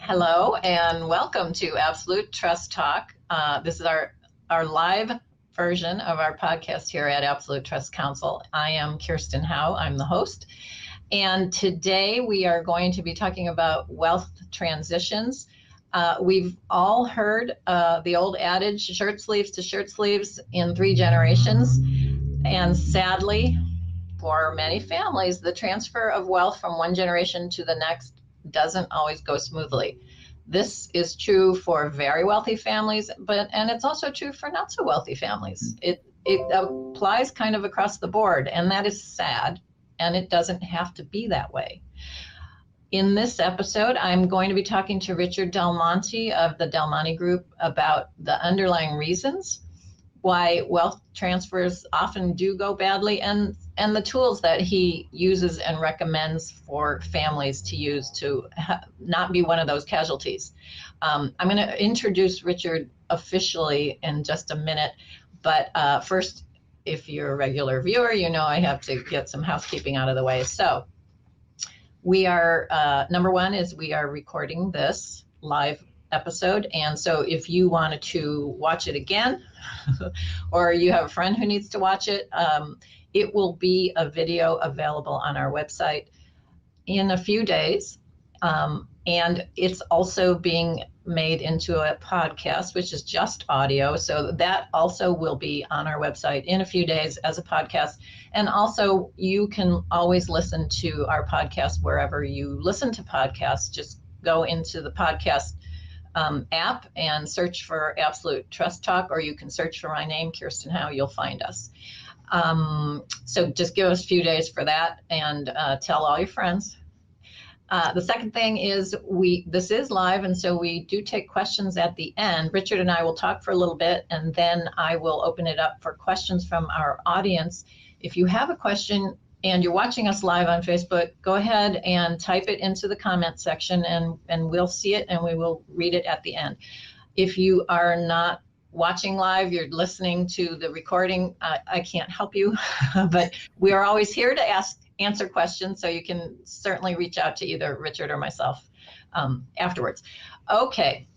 Hello and welcome to Absolute Trust Talk. This is our live version of our podcast here at Absolute Trust Council. I am Kirsten Howe, I'm the host. And today we are going to be talking about wealth transitions. We've all heard the old adage, shirt sleeves to shirt sleeves in 3 generations. And sadly, for many families, the transfer of wealth from one generation to the next doesn't always go smoothly. This is true for very wealthy families, and it's also true for not so wealthy families. It applies kind of across the board, and that is sad, and it doesn't have to be that way. In this episode, I'm going to be talking to Richard Del Monte of the Del Monte Group about the underlying reasons why wealth transfers often do go badly, and the tools that he uses and recommends for families to use to not be one of those casualties. I'm going to introduce Richard officially in just a minute, but first, if you're a regular viewer, you know I have to get some housekeeping out of the way. So we are, number one is we are recording this live episode, and so if you wanted to watch it again or you have a friend who needs to watch it, it will be a video available on our website in a few days, and it's also being made into a podcast, which is just audio, so that also will be on our website in a few days as a podcast. And also you can always listen to our podcast wherever you listen to podcasts. Just go into the podcast app and search for Absolute Trust Talk, or you can search for my name, Kirsten Howe, you'll find us. So just give us a few days for that, and tell all your friends. The second thing is this is live, and so we do take questions at the end. Richard and I will talk for a little bit, and then I will open it up for questions from our audience. If you have a question and you're watching us live on Facebook, go ahead and type it into the comment section, and we'll see it and we will read it at the end. If you are not watching live, you're listening to the recording, I can't help you, but we are always here to answer questions, so you can certainly reach out to either Richard or myself afterwards. Okay,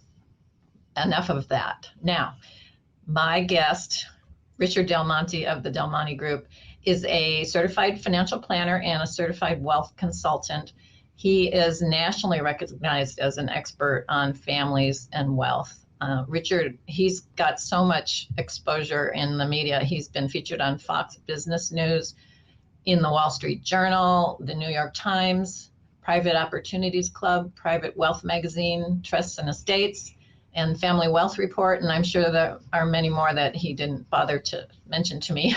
enough of that. Now, my guest, Richard Del Monte of the Del Monte Group, is a certified financial planner and a certified wealth consultant. He is nationally recognized as an expert on families and wealth. Richard, he's got so much exposure in the media. He's been featured on Fox Business News, in the Wall Street Journal, the New York Times, Private Opportunities Club, Private Wealth Magazine, Trusts and Estates, and Family Wealth Report, and I'm sure there are many more that he didn't bother to mention to me.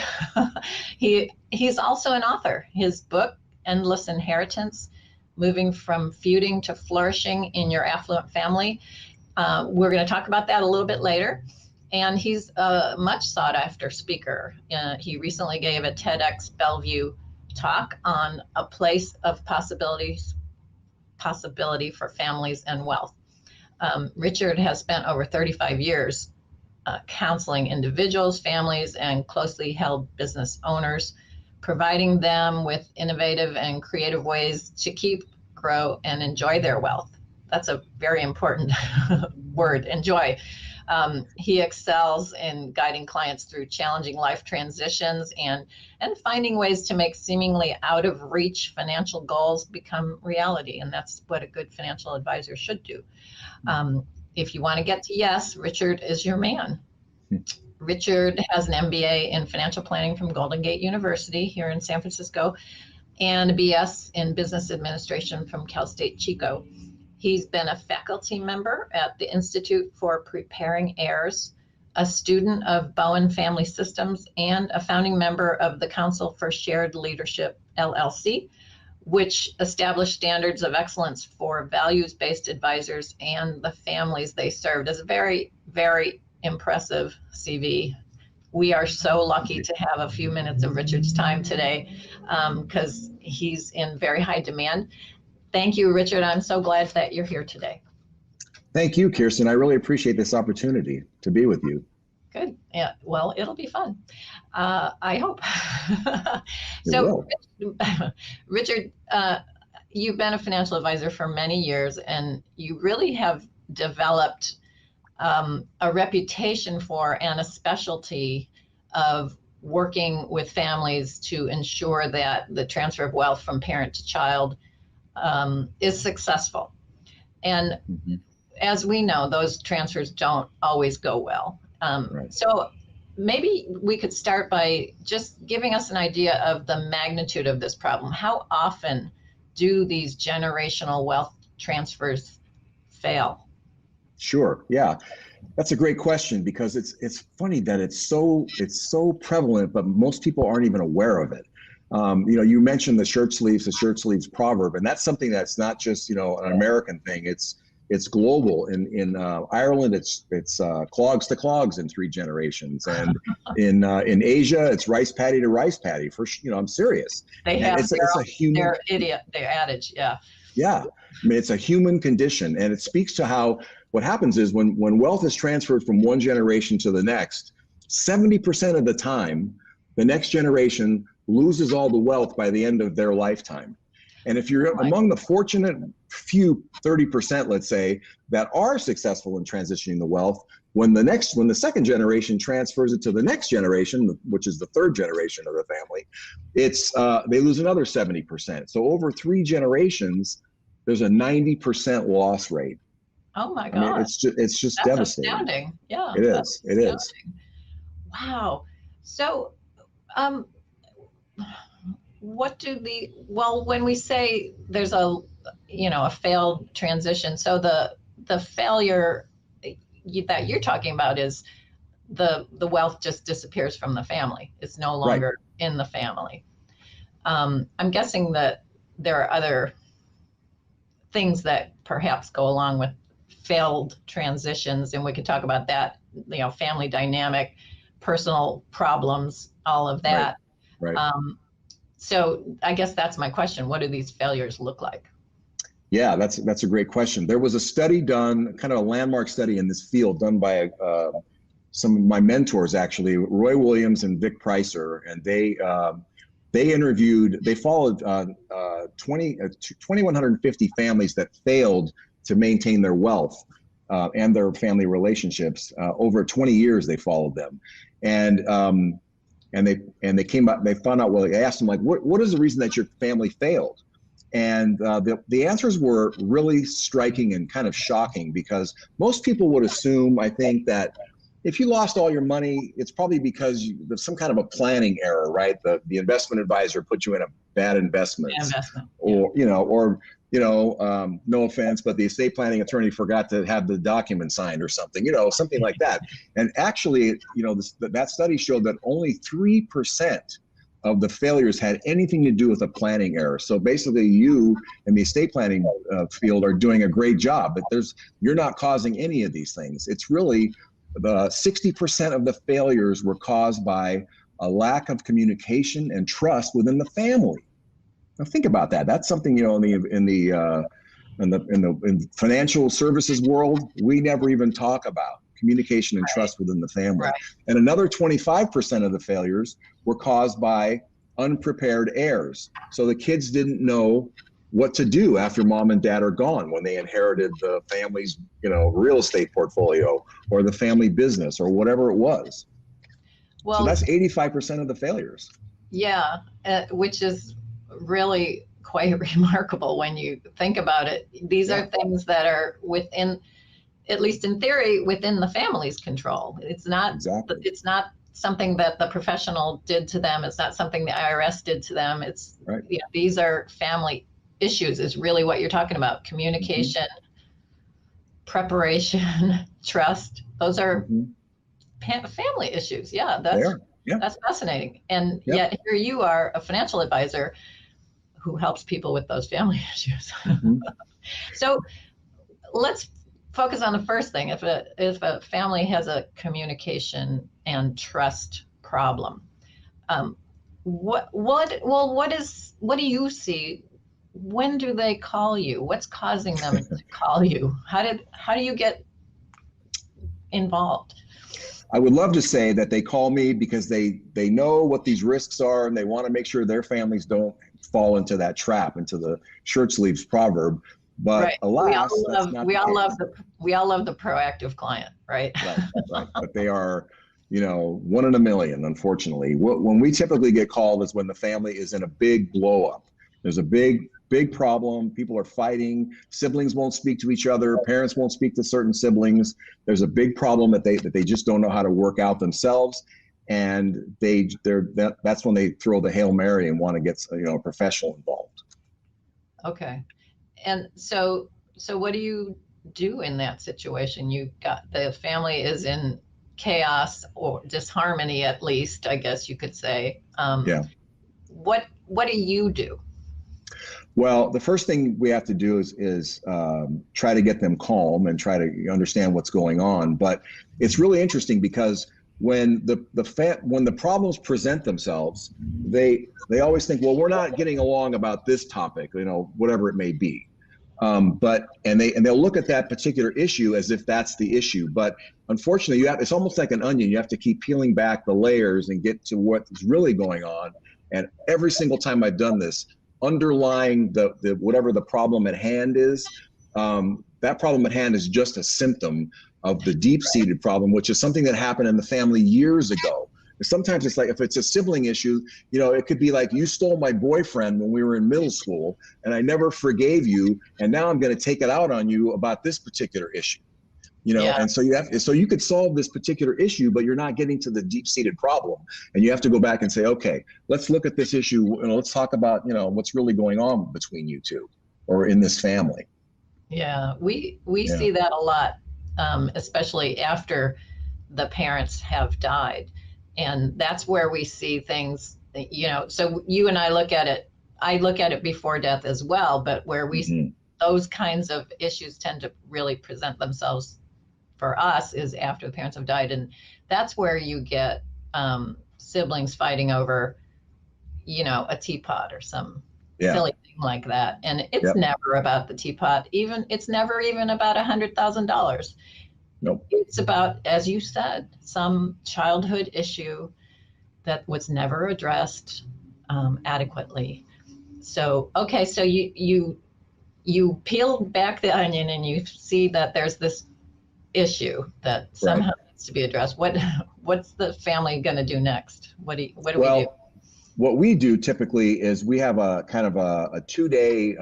He's also an author. His book, Endless Inheritance, Moving from Feuding to Flourishing in Your Affluent Family. We're going to talk about that a little bit later. And he's a much sought after speaker. He recently gave a TEDx Bellevue talk on a place of possibility for families and wealth. Richard has spent over 35 years counseling individuals, families, and closely held business owners, providing them with innovative and creative ways to keep, grow, and enjoy their wealth. That's a very important word, enjoy. He excels in guiding clients through challenging life transitions and finding ways to make seemingly out of reach financial goals become reality. And that's what a good financial advisor should do. If you want to get to yes, Richard is your man. Richard has an MBA in financial planning from Golden Gate University here in San Francisco, and a BS in business administration from Cal State Chico. He's been a faculty member at the Institute for Preparing Heirs, a student of Bowen Family Systems, and a founding member of the Council for Shared Leadership, LLC, which established standards of excellence for values-based advisors and the families they served. It's a very, very impressive CV. We are so lucky to have a few minutes of Richard's time today because he's in very high demand. Thank you, Richard. I'm so glad that you're here today. Thank you, Kirsten. I really appreciate this opportunity to be with you. Good. Yeah. Well, it'll be fun. I hope. So, Richard, you've been a financial advisor for many years, and you really have developed a reputation for and a specialty of working with families to ensure that the transfer of wealth from parent to child is successful. And as we know, those transfers don't always go well. So maybe we could start by just giving us an idea of the magnitude of this problem. How often do these generational wealth transfers fail? Sure. Yeah. That's a great question, because it's funny that it's so prevalent, but most people aren't even aware of it. You mentioned the shirt sleeves proverb, and that's something that's not just, an American thing. It's global. In Ireland, it's clogs to clogs in 3 generations, and in Asia, it's rice paddy to rice paddy. I'm serious. They have it's a human. Their adage, yeah. Yeah, I mean, it's a human condition, and it speaks to how what happens is when wealth is transferred from one generation to the next, 70% of the time, the next generation loses all the wealth by the end of their lifetime. And if you're among the fortunate few 30%, let's say, that are successful in transitioning the wealth, when the second generation transfers it to the next generation, which is the third generation of the family, they lose another 70%. So over 3 generations, there's a 90% loss rate. Oh my God! I mean, it's just That's devastating. Astounding. Yeah. It is. It is. Wow. So, when we say there's a failed transition, so the failure that you're talking about is the wealth just disappears from the family. It's no longer in the family. I'm guessing that there are other things that perhaps go along with failed transitions, and we could talk about that, family dynamic, personal problems, all of that. Right. So I guess that's my question. What do these failures look like? Yeah, that's a great question. There was a study done, kind of a landmark study in this field, done by some of my mentors, actually, Roy Williams and Vic Pricer, and they followed 2,150 families that failed to maintain their wealth and their family relationships. Over 20 years, they followed them, and they came up. They found out. Well, they asked them, like, what is the reason that your family failed? And the answers were really striking and kind of shocking, because most people would assume, I think, that if you lost all your money, it's probably because there's some kind of a planning error, right? The investment advisor put you in a bad investment, or no offense, but the estate planning attorney forgot to have the document signed or something, something like that. And actually, that study showed that only 3% of the failures had anything to do with a planning error. So basically, you in the estate planning field are doing a great job, but you're not causing any of these things. It's really the 60% of the failures were caused by a lack of communication and trust within the family. Now think about that. That's something, in the financial services world, we never even talk about communication and trust within the family. Right. And another 25% of the failures were caused by unprepared heirs. So the kids didn't know what to do after mom and dad are gone, when they inherited the family's, real estate portfolio or the family business or whatever it was. Well, so that's 85% of the failures. Yeah, which is really quite remarkable when you think about it. These are things that are within, at least in theory, within the family's control. It's not. Exactly. It's not something that the professional did to them. It's not something the IRS did to them. It's these are family issues, is really what you're talking about. Communication, preparation, trust. Those are family issues. Yeah, that's fascinating. And yet here you are, a financial advisor who helps people with those family issues. So let's focus on the first thing. If a family has a communication and trust problem, what do you see? When do they call you? What's causing them to call you? How do you get involved? I would love to say that they call me because they know what these risks are, and they want to make sure their families don't fall into that trap, into the shirt sleeves proverb. But right. alas, we all love the proactive client, right? Right. But they are, one in a million, unfortunately. When we typically get called is when the family is in a big blow up. There's a big problem. People are fighting. Siblings won't speak to each other. Parents won't speak to certain siblings. There's a big problem that they just don't know how to work out themselves. And that's when they throw the Hail Mary and want to get a professional involved. Okay. And so what do you do in that situation? You've got the family is in chaos or disharmony, at least, I guess you could say. Yeah. What do you do? Well, the first thing we have to do is try to get them calm and try to understand what's going on. But it's really interesting because when the problems present themselves, they always think, well, we're not getting along about this topic, whatever it may be. But they'll look at that particular issue as if that's the issue. But unfortunately, it's almost like an onion. You have to keep peeling back the layers and get to what's really going on. And every single time I've done this, underlying the whatever the problem at hand is, that problem at hand is just a symptom of the deep-seated problem, which is something that happened in the family years ago. Sometimes it's like, if it's a sibling issue, it could be like, you stole my boyfriend when we were in middle school and I never forgave you, and now I'm going to take it out on you about this particular issue. And so you could solve this particular issue, but you're not getting to the deep-seated problem. And you have to go back and say, okay, let's look at this issue and let's talk about, what's really going on between you two or in this family. Yeah, we see that a lot, especially after the parents have died. And that's where we see things, so you and I look at it before death as well, but where those kinds of issues tend to really present themselves for us is after the parents have died. And that's where you get siblings fighting over, a teapot or some silly thing like that. And it's never about the teapot. It's never even about $100,000. Nope. It's about, as you said, some childhood issue that was never addressed adequately. So, okay, so you peel back the onion and you see that there's this issue that somehow needs to be addressed. What's the family going to do next? What do we do? What we do typically is we have a kind of a 2-day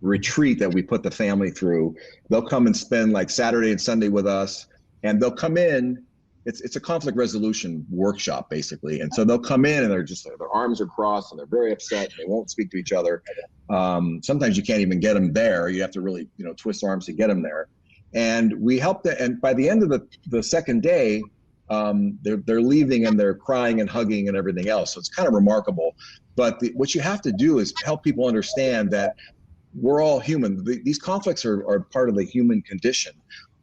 retreat that we put the family through. They'll come and spend like Saturday and Sunday with us, and they'll come in. It's a conflict resolution workshop basically, and so they'll come in and they're just, their arms are crossed and they're very upset. They won't speak to each other. Sometimes you can't even get them there. You have to really twist arms to get them there. And we help them. And by the end of the second day, they're leaving and they're crying and hugging and everything else. So it's kind of remarkable. But what you have to do is help people understand that we're all human. These conflicts are part of the human condition.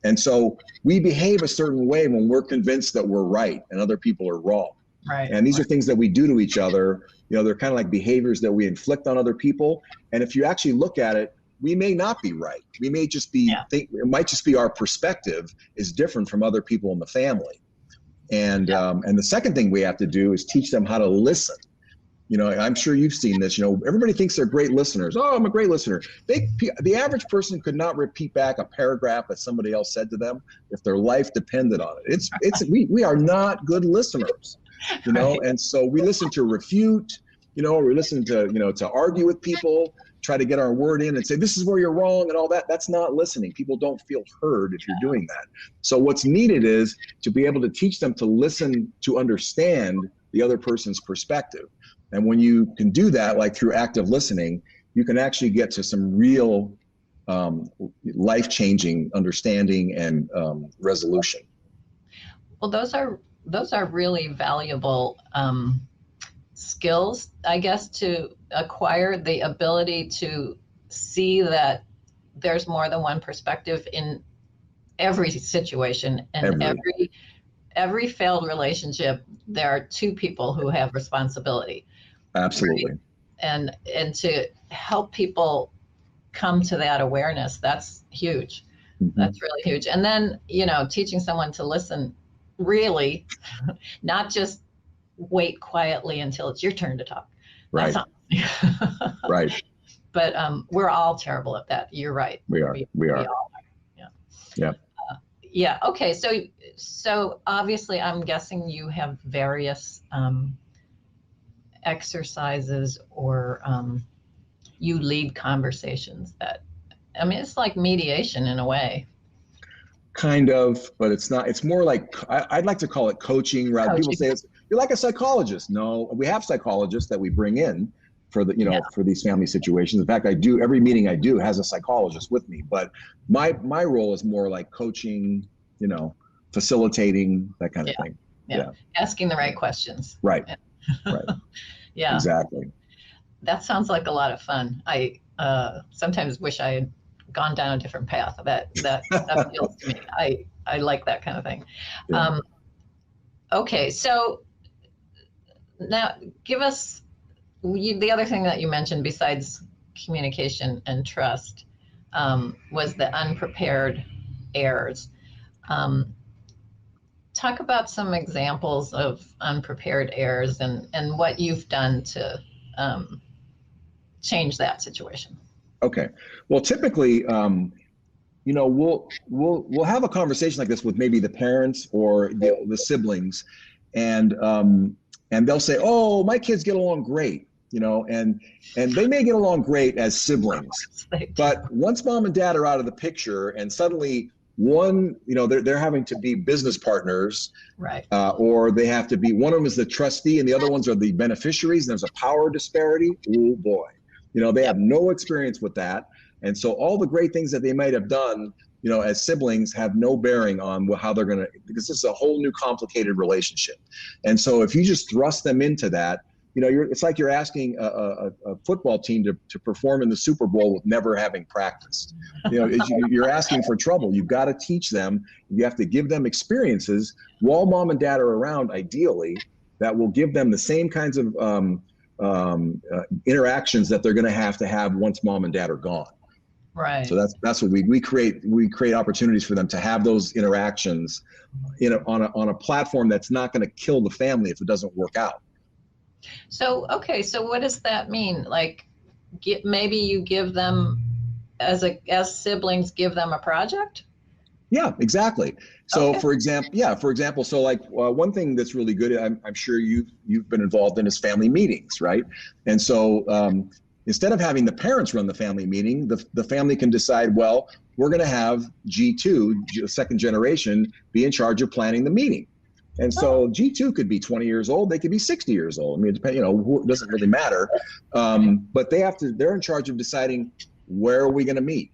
And so we behave a certain way when we're convinced that we're right and other people are wrong. Right. And these are things that we do to each other. They're kind of like behaviors that we inflict on other people. And if you actually look at it, we may not be right. We may just be, it might just be our perspective is different from other people in the family. And the second thing we have to do is teach them how to listen. I'm sure you've seen this, everybody thinks they're great listeners. Oh, I'm a great listener. The average person could not repeat back a paragraph that somebody else said to them if their life depended on it. We are not good listeners, Right. and so we listen to refute, we listen to, to argue with people, try to get our word in and say, this is where you're wrong and all that. That's not listening. People don't feel heard if you're doing that. So what's needed is to be able to teach them to listen, to understand the other person's perspective. And when you can do that, like through active listening, you can actually get to some real life-changing understanding and resolution. Well, those are really valuable skills, I guess, to acquire the ability to see that there's more than one perspective in every situation, and every failed relationship, there are two people who have responsibility. Absolutely. Right? And to help people come to that awareness, that's huge. Mm-hmm. That's really huge. And then, teaching someone to listen, really, not just wait quietly until it's your turn to talk. Right. That's not Right. But we're all terrible at that. You're right. We are. We are. all are. Yeah. Yeah. Yeah. Okay. So obviously, I'm guessing you have various exercises or you lead conversations that, I mean, it's like mediation in a way. Kind of, but it's not. It's more like I'd like to call it coaching. Rather, people say you're like a psychologist. No, we have psychologists that we bring in for the for these family situations. In fact, every meeting I do has a psychologist with me. But my role is more like coaching, facilitating, that kind of thing. Yeah, asking the right questions. Right. Right. Yeah. Exactly. That sounds like a lot of fun. I sometimes wish I had gone down a different path. That appeals to me. I like that kind of thing. Yeah. Okay, so now give us the other thing that you mentioned besides communication and trust was the unprepared heirs. Talk about some examples of unprepared heirs and what you've done to change that situation. Okay. Well, typically, we'll have a conversation like this with maybe the parents or the siblings, and they'll say, "Oh, my kids get along great," and they may get along great as siblings, but once mom and dad are out of the picture, and suddenly one, they're having to be business partners, right? Or they have to be, one of them is the trustee and the other ones are the beneficiaries, and there's a power disparity. Oh boy. They have no experience with that. And so all the great things that they might have done, as siblings have no bearing on how they're going to, because this is a whole new complicated relationship. And so if you just thrust them into that, it's like you're asking a football team to perform in the Super Bowl with never having practiced. You're asking for trouble. You've got to teach them. You have to give them experiences while mom and dad are around, ideally, that will give them the same kinds of interactions that they're going to have once mom and dad are gone. Right. So that's what we create. We create opportunities for them to have those interactions, on a platform that's not going to kill the family if it doesn't work out. So okay. So what does that mean? Like, maybe you give them as siblings, give them a project. Yeah, exactly. So for example, so like one thing that's really good, I'm sure you've been involved in, is family meetings, right? And so instead of having the parents run the family meeting, the family can decide, well, we're going to have G2, second generation, be in charge of planning the meeting. And so G2 could be 20 years old, they could be 60 years old. I mean, it doesn't really matter. But they're in charge of deciding, where are we going to meet?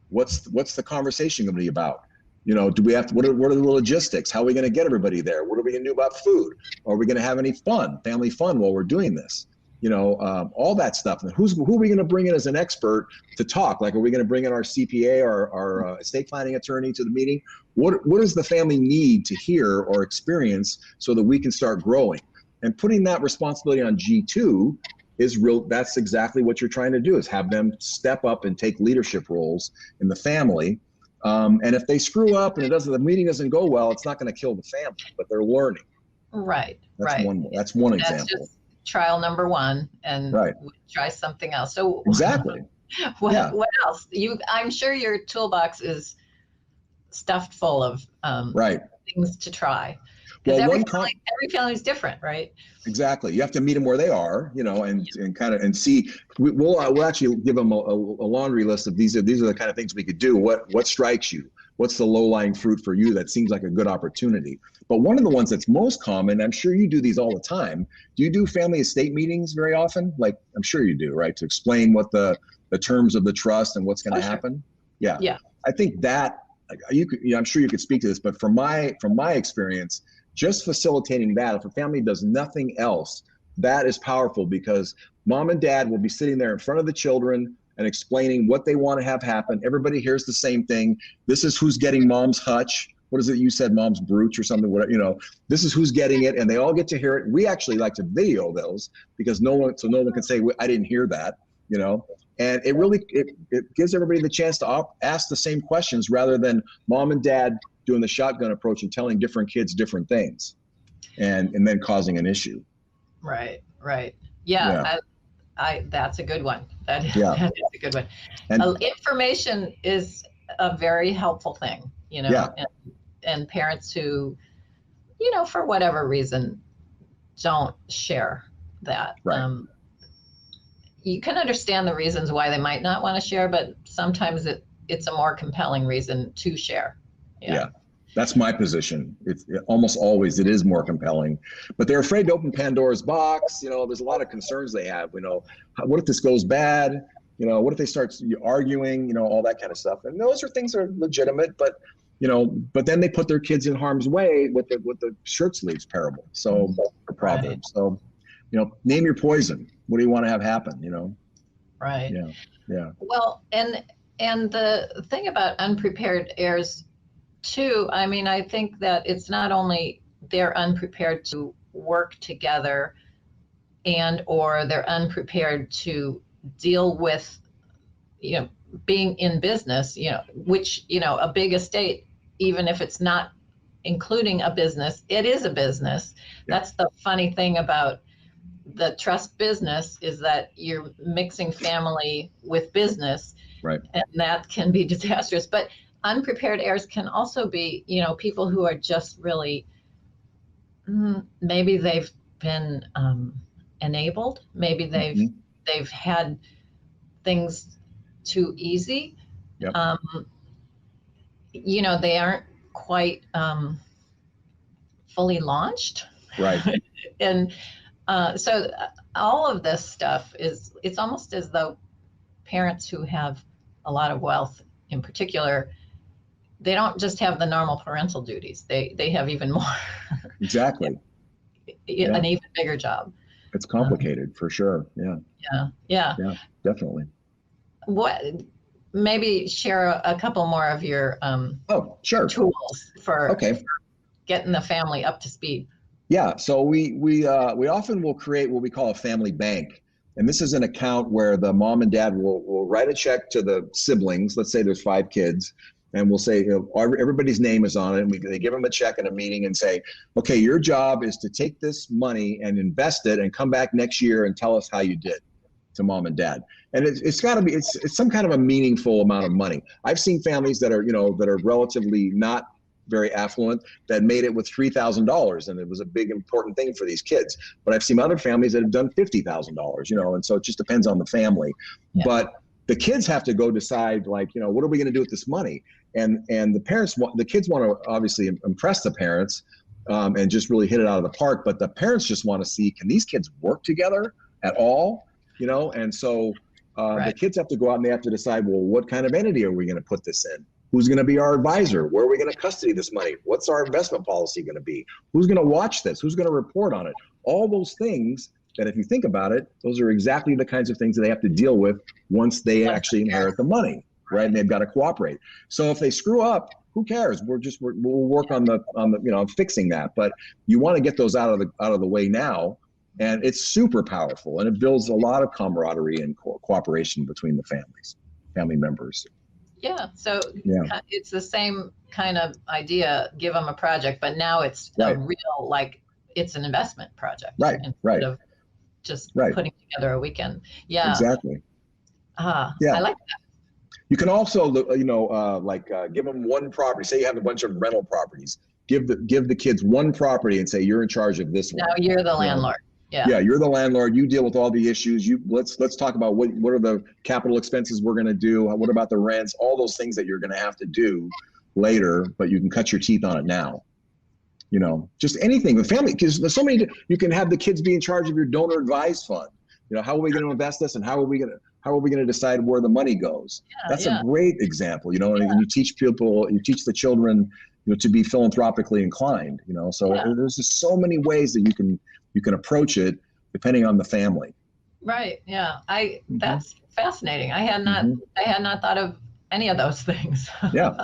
What's the conversation going to be about? Do we have to, what are the logistics? How are we going to get everybody there? What are we going to do about food? Are we going to have any family fun while we're doing this? All that stuff. And who are we going to bring in as an expert to talk? Like, are we going to bring in our CPA or our estate planning attorney to the meeting? What does the family need to hear or experience so that we can start growing? And putting that responsibility on G2 is real. That's exactly what you're trying to do, is have them step up and take leadership roles in the family. And if they screw up and the meeting doesn't go well, it's not going to kill the family, but they're learning. Right. That's one example. Just trial number one, and try something else. So exactly. What else? I'm sure your toolbox is stuffed full of things to try. Because every family is different, right? Exactly. You have to meet them where they are, and see. We'll actually give them a laundry list of these are the kind of things we could do. What strikes you? What's the low-lying fruit for you that seems like a good opportunity? But one of the ones that's most common, I'm sure you do these all the time. Do you do family estate meetings very often? Like, I'm sure you do, right? To explain what the terms of the trust and what's going to happen. Sure. Yeah. I think that I'm sure you could speak to this, but from my experience, just facilitating that, if a family does nothing else, that is powerful, because mom and dad will be sitting there in front of the children and explaining what they want to have happen. Everybody hears the same thing. This is who's getting mom's hutch. What is it you said, mom's brooch or something? Whatever, this is who's getting it, and they all get to hear it. We actually like to video those, because no one can say, I didn't hear that, And it really it gives everybody the chance to ask the same questions, rather than mom and dad doing the shotgun approach and telling different kids different things, and then causing an issue. Right. Yeah. That's a good one. That is, Yeah. that is a good one. And Information is a very helpful thing, Yeah. and parents who, for whatever reason, don't share that. Right. You can understand the reasons why they might not want to share, but sometimes it's a more compelling reason to share. Yeah. That's my position. It's almost always, it is more compelling, but they're afraid to open Pandora's box. There's a lot of concerns they have. What if this goes bad? What if they start arguing? All that kind of stuff. And those are things that are legitimate, but but then they put their kids in harm's way with the shirt sleeves parable. So, or proverb. Right. So, name your poison. What do you want to have happen? Right. Yeah. Yeah. Well, and the thing about unprepared heirs too, I think that it's not only they're unprepared to work together or they're unprepared to deal with, being in business, which, a big estate, even if it's not including a business, it is a business. Yeah. That's the funny thing about the trust business, is that you're mixing family with business. Right. And that can be disastrous. But unprepared heirs can also be, people who are just really, maybe they've been enabled. Maybe they've had things too easy. Yep. They aren't quite fully launched. Right. And so all of this stuff it's almost as though parents who have a lot of wealth in particular, they don't just have the normal parental duties. They have even more. Exactly. An even bigger job. It's complicated for sure. Yeah. Yeah. Yeah, definitely. Maybe share a couple more of your sure. tools for getting the family up to speed. Yeah. So we often will create what we call a family bank. And this is an account where the mom and dad will write a check to the siblings. Let's say there's 5 kids, and we'll say everybody's name is on it. And they give them a check in a meeting and say, okay, your job is to take this money and invest it and come back next year and tell us how you did, to mom and dad. And it's got to be, it's some kind of a meaningful amount of money. I've seen families that are, that are relatively not very affluent that made it with $3,000, and it was a big important thing for these kids. But I've seen other families that have done $50,000, and so it just depends on the family. Yeah. But the kids have to go decide, what are we going to do with this money? And the kids want to obviously impress the parents and just really hit it out of the park. But the parents just want to see, can these kids work together at all? And so the kids have to go out and they have to decide, well, what kind of entity are we going to put this in? Who's going to be our advisor? Where are we going to custody this money? What's our investment policy going to be? Who's going to watch this? Who's going to report on it? All those things that, if you think about it, those are exactly the kinds of things that they have to deal with once they actually inherit the money, right? And they've got to cooperate. So if they screw up, who cares? We'll work on the fixing that. But you want to get those out of the way now, and it's super powerful, and it builds a lot of camaraderie and cooperation between the family members. Yeah, so it's the same kind of idea. Give them a project, but now it's a real, it's an investment project, right? Instead of just putting together a weekend. Yeah, exactly. I like that. You can also, give them one property. Say you have a bunch of rental properties. Give the kids one property and say, you're in charge of this one. Now you're the landlord. Yeah, you're the landlord. You deal with all the issues. Let's talk about what are the capital expenses we're going to do. What about the rents? All those things that you're going to have to do later, but you can cut your teeth on it now. Just anything with family, because there's so many. You can have the kids be in charge of your donor advised fund. How are we going to invest this, and how are we going to decide where the money goes? That's a great example. And you teach the children, to be philanthropically inclined. So there's just so many ways that you can approach it depending on the family. Right. Yeah. That's fascinating. I had not thought of any of those things. Yeah.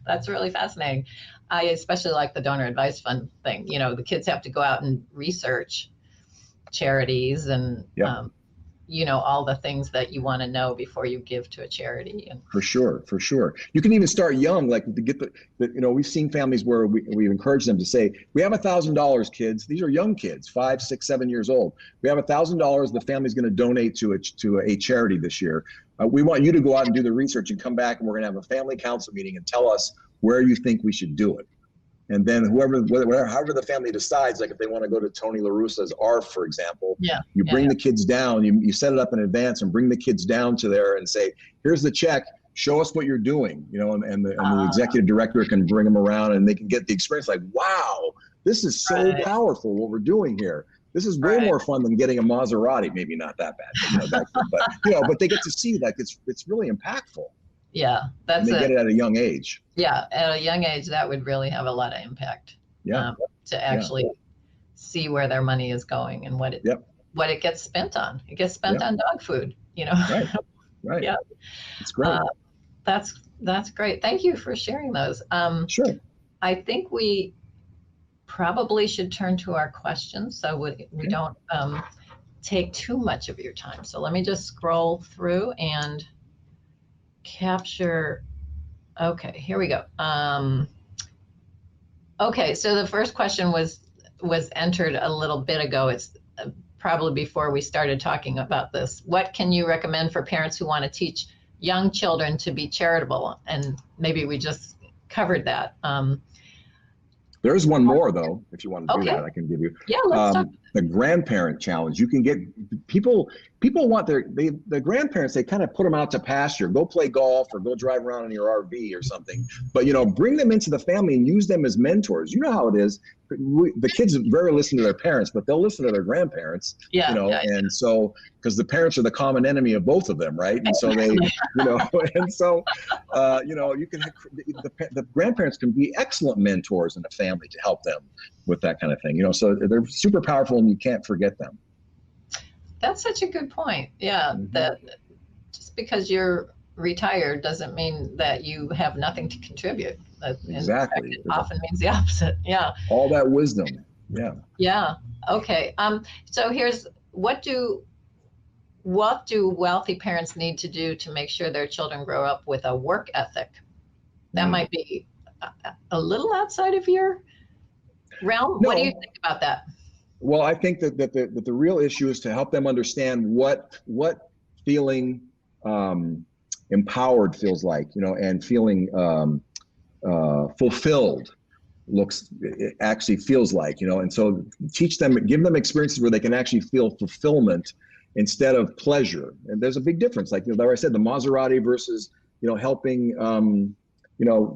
That's really fascinating. I especially like the donor advised fund thing. The kids have to go out and research charities and all the things that you want to know before you give to a charity. And for sure. You can even start young, like to get we've seen families where we encourage them to say, we have $1,000, kids. These are young kids, 5, 6, 7 years old. We have $1,000. The family's going to donate to a charity this year. We want you to go out and do the research and come back, and we're going to have a family council meeting and tell us where you think we should do it. And then however the family decides, like if they want to go to Tony LaRussa's ARF, for example, you bring the kids down, you set it up in advance and bring the kids down to there and say, here's the check, show us what you're doing, and the executive director can bring them around and they can get the experience like, wow, this is so powerful what we're doing here. This is way more fun than getting a Maserati, maybe not that bad, but they get to see that it's really impactful. Yeah, and they get it at a young age. Yeah, at a young age, that would really have a lot of impact. To actually see where their money is going and what it gets spent on. It gets spent on dog food. Right. Yeah, it's great. That's great. Thank you for sharing those. Sure. I think we probably should turn to our questions so we don't take too much of your time. So let me just scroll through and capture. Okay, here we go. Okay, so the first question was entered a little bit ago. It's probably before we started talking about this. What can you recommend for parents who want to teach young children to be charitable? And maybe we just covered that. There's one more though, if you want to do that, I can give you. Yeah, let's talk. The grandparent challenge. You can get people want the grandparents, they kind of put them out to pasture, go play golf or go drive around in your RV or something. But bring them into the family and use them as mentors. You know how it is. The kids rarely listen to their parents, but they'll listen to their grandparents. And so because the parents are the common enemy of both of them, right? And so they, and so you can the grandparents can be excellent mentors in a family to help them with that kind of thing. So they're super powerful and you can't forget them. That's such a good point. Yeah, that just because you're retired doesn't mean that you have nothing to contribute. Exactly. It often means the opposite. Yeah. All that wisdom. Yeah. Yeah. Okay. So here's what do wealthy parents need to do to make sure their children grow up with a work ethic? That might be a little outside of your realm. No. What do you think about that? Well, I think that the real issue is to help them understand what feeling empowered feels like, and feeling fulfilled actually feels like, and so teach them, give them experiences where they can actually feel fulfillment instead of pleasure. And there's a big difference, like I said, the Maserati versus helping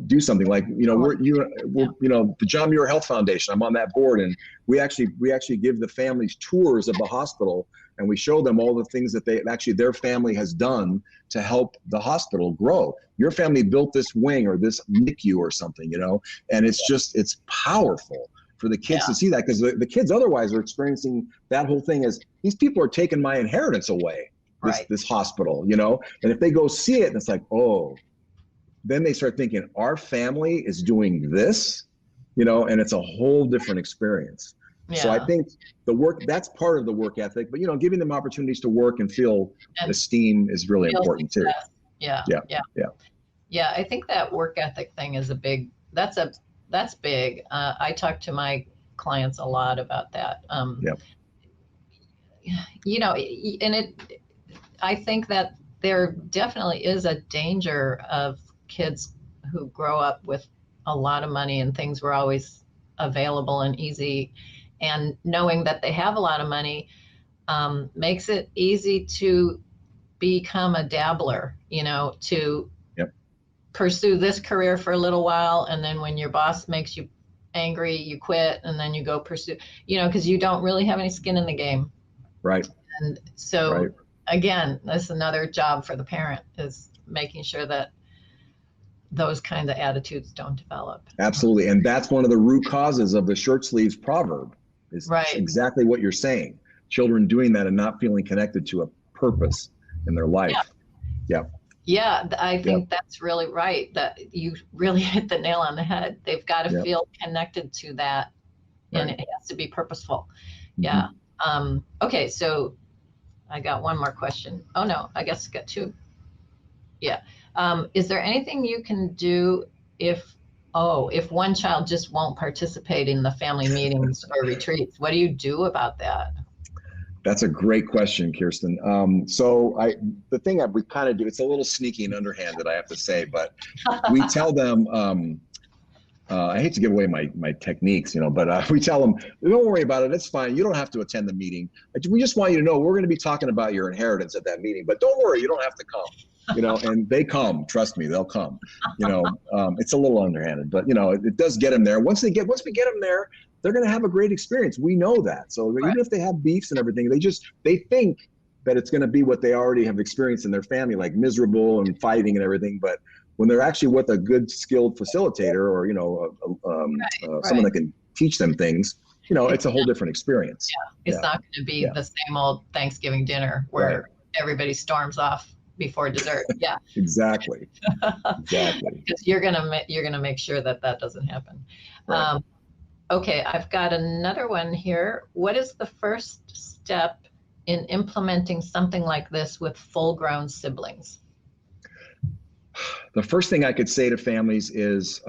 do something like, we're the John Muir Health Foundation. I'm on that board, and we actually give the families tours of the hospital, and we show them all the things that their family has done to help the hospital grow. Your family built this wing or this NICU or something, and it's powerful for the kids to see that, because the kids otherwise are experiencing that whole thing as these people are taking my inheritance away, this hospital, and if they go see it and it's like, oh, then they start thinking our family is doing this, and it's a whole different experience. Yeah. So I think that's part of the work ethic, but giving them opportunities to work and feel esteem is really important too. Yeah. I think that work ethic thing is that's big. I talk to my clients a lot about that. I think that there definitely is a danger of kids who grow up with a lot of money and things were always available and easy, and knowing that they have a lot of money makes it easy to become a dabbler, to pursue this career for a little while, and then when your boss makes you angry, you quit, and then you go pursue, because you don't really have any skin in the game. Right. And so again, that's another job for the parent, is making sure that those kind of attitudes don't develop. Absolutely. And that's one of the root causes of the short sleeves proverb, is exactly what you're saying. Children doing that and not feeling connected to a purpose in their life. Yeah, I think that's really right. That you really hit the nail on the head. They've got to feel connected to that, and it has to be purposeful. Yeah. Okay, so I got one more question. Oh no, I guess I got two. Yeah. Is there anything you can do if one child just won't participate in the family meetings or retreats? What do you do about that? That's a great question, Kirsten. The thing that we kind of do, it's a little sneaky and underhanded, I have to say, but we tell them, I hate to give away my techniques, but we tell them, don't worry about it. It's fine. You don't have to attend the meeting. We just want you to know we're going to be talking about your inheritance at that meeting, but don't worry, you don't have to come. And they come, trust me, they'll come. It's a little underhanded, but it does get them there. Once we get them there, they're going to have a great experience. We know that. So right. Even if they have beefs and everything, they think that it's going to be what they already have experienced in their family, like miserable and fighting and everything. But when they're actually with a good, skilled facilitator or someone that can teach them things, it's a whole different experience. Yeah, it's not going to be the same old Thanksgiving dinner where everybody storms off before dessert. Yeah, exactly. Because you're gonna make sure that doesn't happen. Right. Okay, I've got another one here. What is the first step in implementing something like this with full-grown siblings? The first thing I could say to families is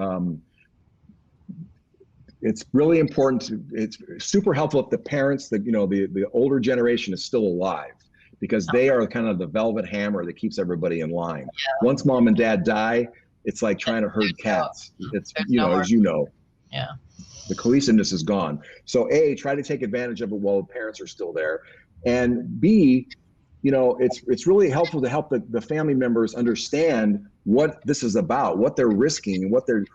it's really important. It's super helpful if the parents, the older generation is still alive, because they are kind of the velvet hammer that keeps everybody in line. Yeah. Once mom and dad die, it's like trying to herd cats. It's as you know. Yeah. The cohesiveness is gone. So A, try to take advantage of it while the parents are still there. And B, it's really helpful to help the family members understand what this is about, what they're risking, and what they're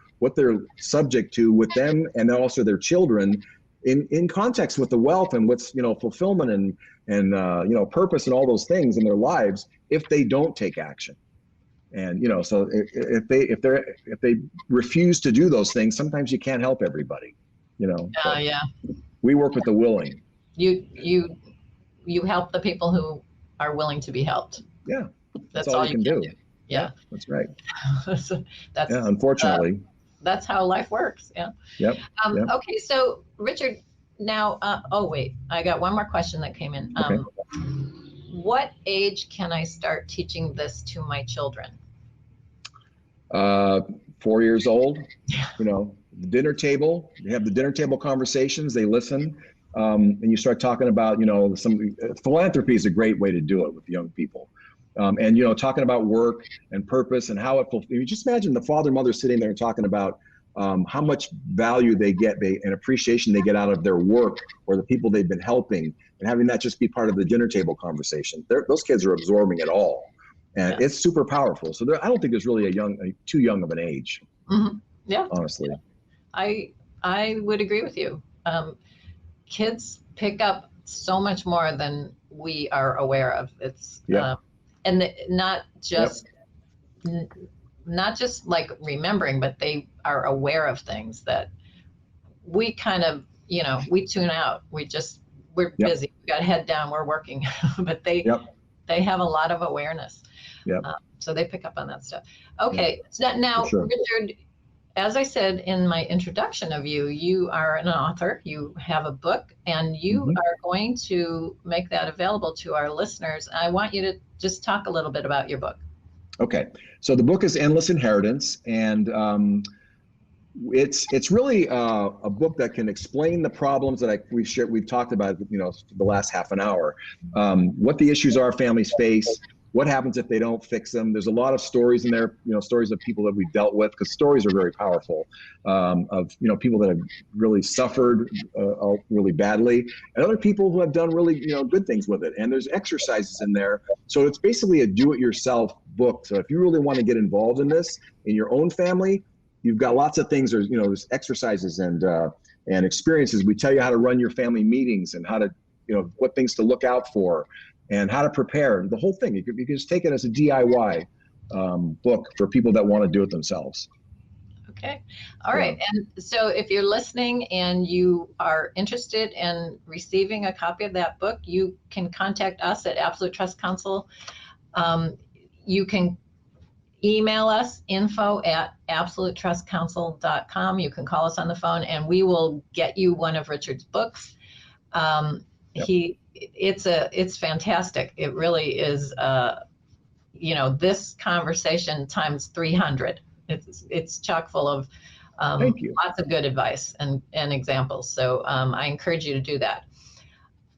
subject to with them, and then also their children in context with the wealth and what's, fulfillment and purpose and all those things in their lives if they don't take action. And, so if they refuse to do those things, sometimes you can't help everybody, Yeah. We work with the willing. You help the people who are willing to be helped. Yeah. That's all you can do. Yeah. That's right. So unfortunately. That's how life works. Yeah. Yep. Okay. So Richard, now, I got one more question that came in. Okay. What age can I start teaching this to my children? 4 years old, the dinner table, you have the dinner table conversations, they listen, and you start talking about, philanthropy is a great way to do it with young people. And, talking about work and purpose and how you just imagine the father and mother sitting there and talking about how much value they get, and appreciation they get out of their work or the people they've been helping, and having that just be part of the dinner table conversation. Those kids are absorbing it all, and it's super powerful. So I don't think there's really too young of an age. Mm-hmm. Yeah, honestly, I would agree with you. Kids pick up so much more than we are aware of. It's and not just like remembering, but they are aware of things that we kind of, we tune out. We're busy. We got head down. We're working, but they have a lot of awareness. Yeah. So they pick up on that stuff. Okay. So now, sure. Richard, as I said in my introduction of you, you are an author, you have a book, and you are going to make that available to our listeners. I want you to just talk a little bit about your book. Okay. So the book is Endless Inheritance, and it's really a book that can explain the problems that we've talked about, the last half an hour, what the issues are families face, what happens if they don't fix them. There's a lot of stories in there, stories of people that we've dealt with, because stories are very powerful, of, people that have really suffered really badly, and other people who have done really, good things with it. And there's exercises in there. So it's basically a do-it-yourself book. So if you really want to get involved in this in your own family, you've got lots of things. There's exercises and experiences. We tell you how to run your family meetings and how to, what things to look out for, and how to prepare, the whole thing. You can just take it as a DIY book for people that want to do it themselves. Okay. All right. And so if you're listening and you are interested in receiving a copy of that book, you can contact us at Absolute Trust Counsel. You can email us, info@absolutetrustcounsel.com. You can call us on the phone, and we will get you one of Richard's books. it's fantastic. It really is. This conversation times 300. It's chock full of Thank you. lots of good advice and examples. So I encourage you to do that.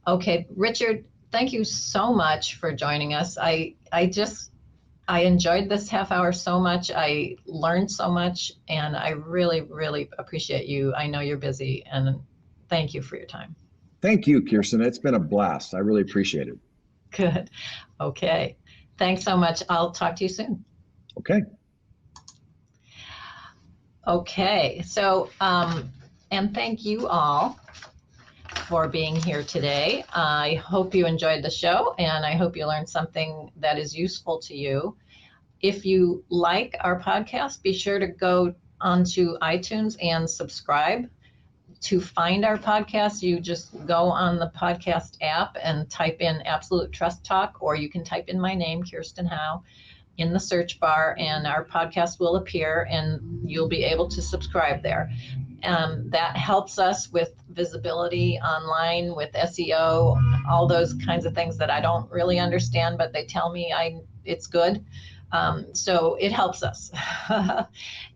Okay, Richard, thank you so much for joining us. I enjoyed this half hour so much. I learned so much, and I really, really appreciate you. I know you're busy, and thank you for your time. Thank you, Kirsten. It's been a blast. I really appreciate it. Good. Okay. Thanks so much. I'll talk to you soon. Okay. Okay. So, and thank you all for being here today. I hope you enjoyed the show, and I hope you learned something that is useful to you. If you like our podcast, be sure to go onto iTunes and subscribe. To find our podcast, you just go on the podcast app and type in Absolute Trust Talk, or you can type in my name, Kirsten Howe, in the search bar, and our podcast will appear, and you'll be able to subscribe there. That helps us with visibility online, with SEO, all those kinds of things that I don't really understand, but they tell me it's good. So it helps us.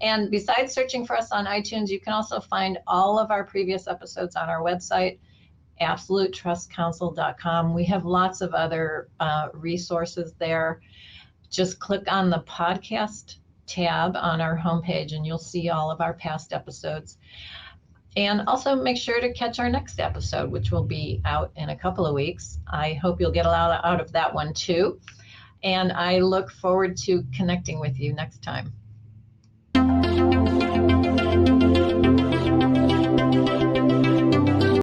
And besides searching for us on iTunes, you can also find all of our previous episodes on our website, absolutetrustcouncil.com. We have lots of other resources there. Just click on the podcast tab on our homepage and you'll see all of our past episodes. And also make sure to catch our next episode, which will be out in a couple of weeks. I hope you'll get a lot out of that one too. And I look forward to connecting with you next time.